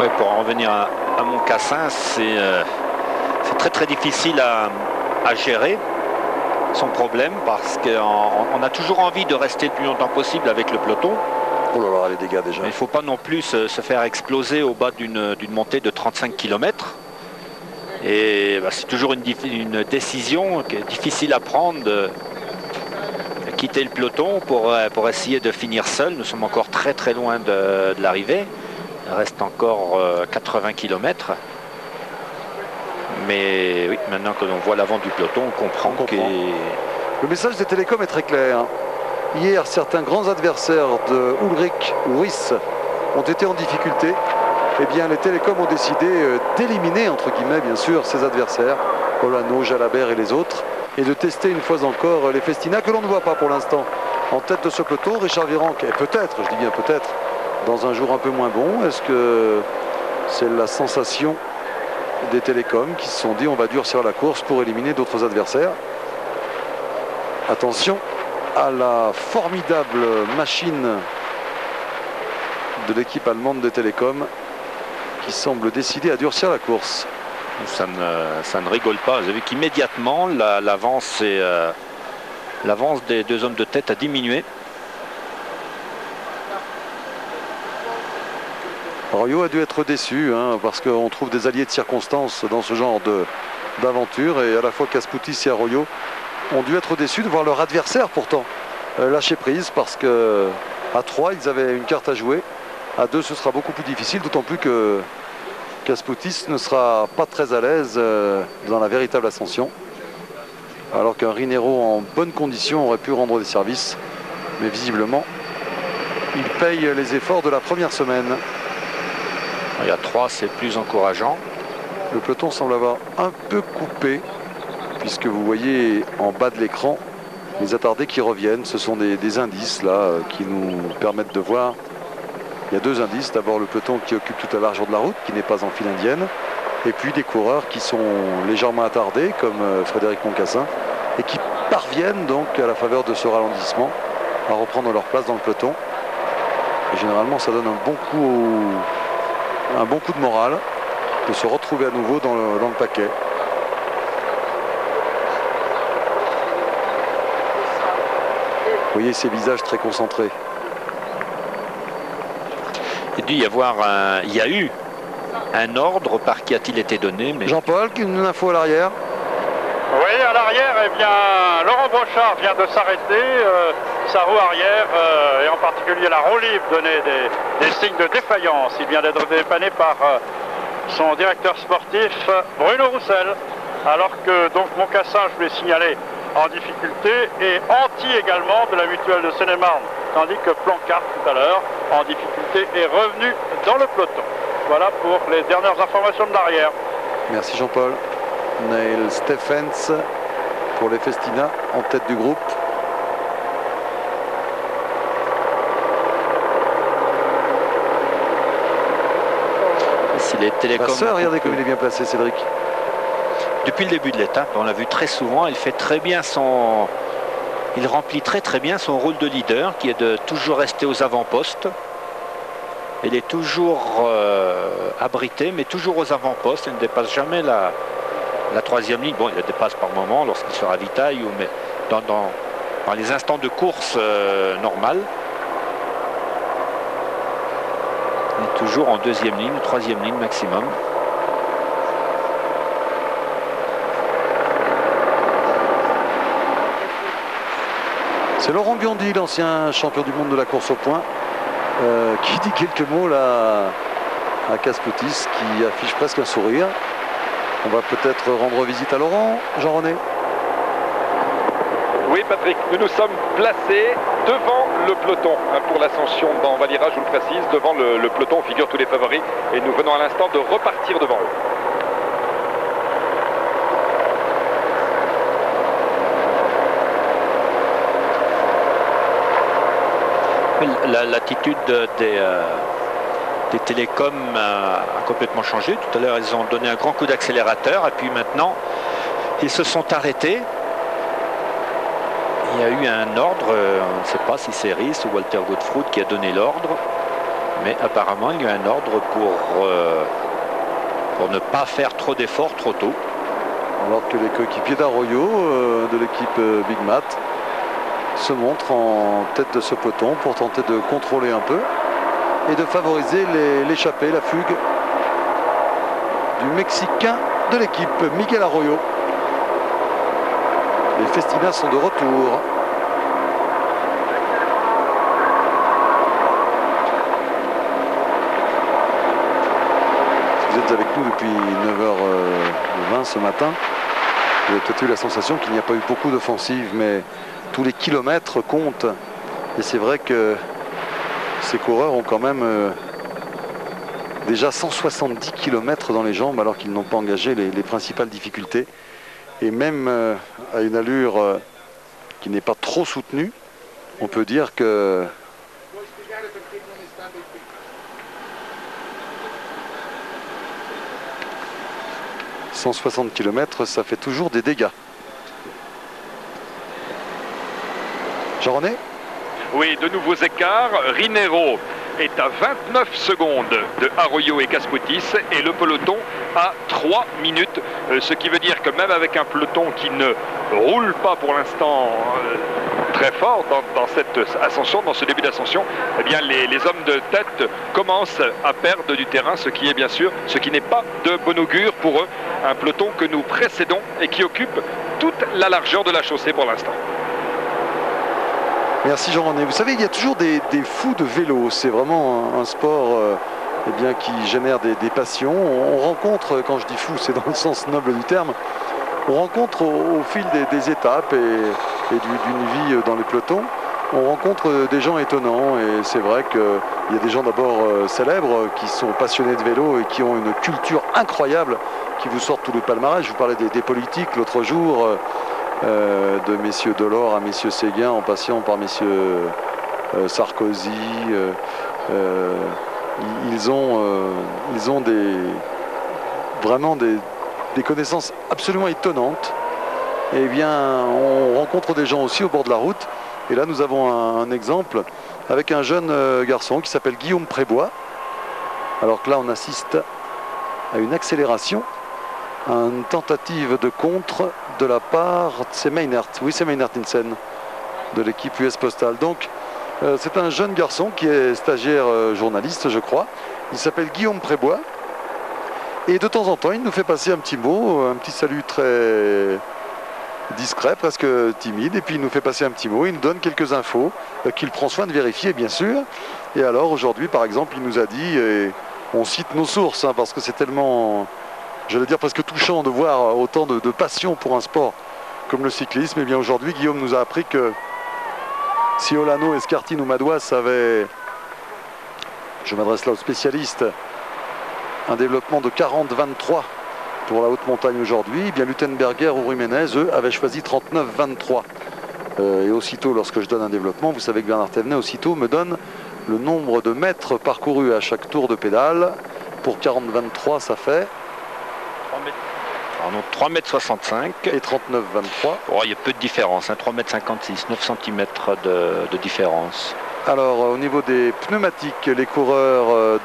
Ouais, pour en revenir à Moncassin, c'est très difficile à gérer son problème parce qu'on a toujours envie de rester le plus longtemps possible avec le peloton. Oh là là, les dégâts déjà. Mais il ne faut pas non plus se faire exploser au bas d'une montée de 35 km. Et c'est toujours une décision qui est difficile à prendre de quitter le peloton pour essayer de finir seul. Nous sommes encore très loin de l'arrivée. Il reste encore 80 km. Mais oui, maintenant que l'on voit l'avant du peloton, on comprend que... Le message des télécoms est très clair. Hier, certains grands adversaires de Ullrich ou Wyss ont été en difficulté. Eh bien, les télécoms ont décidé d'éliminer, entre guillemets, bien sûr, ces adversaires, Olano, Jalabert et les autres, et de tester une fois encore les Festina, que l'on ne voit pas pour l'instant en tête de ce peloton. Richard Virenque est peut-être, je dis bien peut-être, dans un jour un peu moins bon. Est-ce que c'est la sensation des télécoms qui se sont dit on va durcir la course pour éliminer d'autres adversaires? Attention à la formidable machine de l'équipe allemande des télécoms qui semble décider à durcir la course. Ça ne rigole pas. Vous avez vu qu'immédiatement l'avance des deux hommes de tête a diminué. Arroyo a dû être déçu parce qu'on trouve des alliés de circonstance dans ce genre d'aventure, et à la fois Kasputis et Arroyo ont dû être déçus de voir leur adversaire pourtant lâcher prise, parce que à 3 ils avaient une carte à jouer, à 2 ce sera beaucoup plus difficile, d'autant plus que Kasputis ne sera pas très à l'aise dans la véritable ascension, alors qu'un Rinero en bonne condition aurait pu rendre des services, mais visiblement il paye les efforts de la première semaine. Il y a 3, c'est plus encourageant. Le peloton semble avoir un peu coupé, puisque vous voyez en bas de l'écran les attardés qui reviennent. Ce sont des indices là qui nous permettent de voir. Il y a 2 indices. D'abord le peloton qui occupe toute la largeur de la route, qui n'est pas en file indienne, et puis des coureurs qui sont légèrement attardés, comme Frédéric Moncassin, et qui parviennent donc à la faveur de ce ralentissement à reprendre leur place dans le peloton. Et généralement ça donne un bon coup de morale de se retrouver à nouveau dans le paquet. Vous voyez ces visages très concentrés. Il y a eu un ordre, par qui a-t-il été donné, mais... Jean-Paul, une info à l'arrière. Oui, à l'arrière, eh bien, Laurent Brochard vient de s'arrêter. Sa roue arrière, et en particulier la roue libre, donnait des signes de défaillance. Il vient d'être dépanné par son directeur sportif, Bruno Roussel. Alors que donc Moncassin, je l'ai signalé, en difficulté, et Anti également de la mutuelle de Seine-et-Marne, tandis que Plancard tout à l'heure, en difficulté, est revenu dans le peloton. Voilà pour les dernières informations de l'arrière. Merci Jean-Paul. Neil Stephens pour les Festina en tête du groupe. Si les télécoms... Regardez comme il est bien placé, Cédric. Depuis le début de l'étape, on l'a vu très souvent, il fait très bien il remplit très bien son rôle de leader, qui est de toujours rester aux avant-postes. Il est toujours abrité, mais toujours aux avant-postes. Il ne dépasse jamais la 3e ligne. Bon, il la dépasse par moment lorsqu'il se ravitaille, mais dans les instants de course normales. Il est toujours en 2e ligne, 3e ligne maximum. C'est Laurent Biondi, l'ancien champion du monde de la course au point, qui dit quelques mots là à Kasputis, qui affiche presque un sourire. On va peut-être rendre visite à Laurent. Jean-René. Oui Patrick, nous nous sommes placés devant le peloton pour l'ascension dans Valira, je vous le précise, devant le peloton où figurent tous les favoris, et nous venons à l'instant de repartir devant eux. L'attitude des télécoms a complètement changé. Tout à l'heure, ils ont donné un grand coup d'accélérateur et puis maintenant, ils se sont arrêtés. Il y a eu un ordre, on ne sait pas si c'est Ries ou Walter Godefroot qui a donné l'ordre. Mais apparemment, il y a un ordre pour ne pas faire trop d'efforts trop tôt. Alors que les coéquipiers d'Arroyo, de l'équipe Big Mat, se montrent en tête de ce peloton pour tenter de contrôler un peu et de favoriser l'échappée, la fugue du Mexicain de l'équipe, Miguel Arroyo. Les Festinas sont de retour. Si vous êtes avec nous depuis 9h20 ce matin, vous avez peut-être eu la sensation qu'il n'y a pas eu beaucoup d'offensives, mais tous les kilomètres comptent. Et c'est vrai que ces coureurs ont quand même déjà 170 km dans les jambes alors qu'ils n'ont pas engagé les principales difficultés. Et même à une allure qui n'est pas trop soutenue, on peut dire que « 160 km, ça fait toujours des dégâts. » Jean-René ? Oui, de nouveaux écarts. Rinero est à 29 secondes de Arroyo et Casputis et le peloton à 3 minutes. Ce qui veut dire que même avec un peloton qui ne roule pas pour l'instant très fort dans cette ascension, dans ce début d'ascension, eh bien les hommes de tête commencent à perdre du terrain, ce qui est bien sûr, ce qui n'est pas de bon augure pour eux. Un peloton que nous précédons et qui occupe toute la largeur de la chaussée pour l'instant. Merci Jean-René. Vous savez, il y a toujours des fous de vélo. C'est vraiment un sport eh bien, qui génère des passions. On rencontre, quand je dis fou, c'est dans le sens noble du terme, on rencontre au fil des étapes et d'une vie dans les pelotons, on rencontre des gens étonnants. Et c'est vrai qu'il y a des gens d'abord célèbres qui sont passionnés de vélo et qui ont une culture incroyable, qui vous sortent tout le palmarès. Je vous parlais des politiques l'autre jour. De messieurs Delors à messieurs Séguin, en passant par messieurs Sarkozy. Ils ont vraiment des connaissances absolument étonnantes. Et bien, on rencontre des gens aussi au bord de la route. Et là, nous avons un exemple avec un jeune garçon qui s'appelle Guillaume Prébois. Alors que là, on assiste à une accélération, à une tentative de contre de la part, c'est Meinert, oui c'est Meinert Nielsen de l'équipe US Postal. Donc c'est un jeune garçon qui est stagiaire journaliste je crois, il s'appelle Guillaume Prébois et de temps en temps il nous fait passer un petit mot, un petit salut très discret, presque timide, et puis il nous fait passer un petit mot, il nous donne quelques infos qu'il prend soin de vérifier bien sûr. Et alors aujourd'hui par exemple il nous a dit, et on cite nos sources hein, parce que c'est tellement, j'allais dire presque touchant de voir autant de passion pour un sport comme le cyclisme. Et bien aujourd'hui, Guillaume nous a appris que si Olano, Escartine ou Madouas avaient, je m'adresse là aux spécialistes, un développement de 40-23 pour la haute montagne aujourd'hui, eh bien Luttenberger ou Jiménez, eux, avaient choisi 39-23. Et aussitôt, lorsque je donne un développement, vous savez que Bernard Thévenet, aussitôt, me donne le nombre de mètres parcourus à chaque tour de pédale. Pour 40-23, ça fait 3,65 m. Et 39,23. Oh, il y a peu de différence, hein, 3,56 m, 9 cm de différence. Alors au niveau des pneumatiques, les coureurs,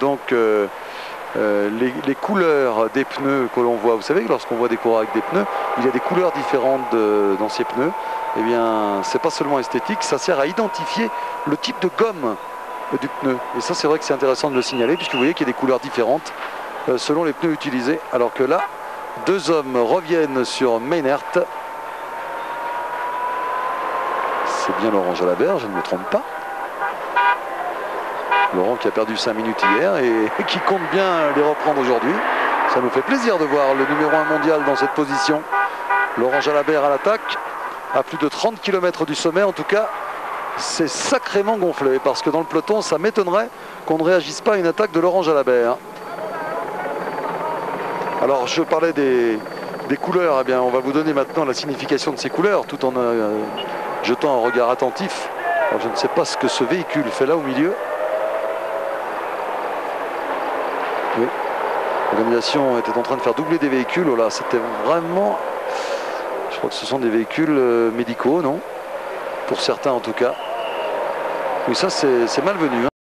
les couleurs des pneus que l'on voit, vous savez que lorsqu'on voit des coureurs avec des pneus, il y a des couleurs différentes dans ces pneus. Eh bien, c'est pas seulement esthétique, ça sert à identifier le type de gomme du pneu. Et ça, c'est vrai que c'est intéressant de le signaler, puisque vous voyez qu'il y a des couleurs différentes selon les pneus utilisés. Alors que là, deux hommes reviennent sur Meinert. C'est bien Laurent Jalabert, je ne me trompe pas. Laurent qui a perdu 5 minutes hier et qui compte bien les reprendre aujourd'hui. Ça nous fait plaisir de voir le numéro 1 mondial dans cette position. Laurent Jalabert à l'attaque, à plus de 30 km du sommet. En tout cas, c'est sacrément gonflé parce que dans le peloton, ça m'étonnerait qu'on ne réagisse pas à une attaque de Laurent Jalabert. Alors je parlais des couleurs, eh bien, on va vous donner maintenant la signification de ces couleurs tout en jetant un regard attentif. Alors, je ne sais pas ce que ce véhicule fait là au milieu. Oui, l'organisation était en train de faire doubler des véhicules. Oh là, c'était vraiment, je crois que ce sont des véhicules médicaux, non? Pour certains en tout cas. Oui, ça c'est malvenu, hein.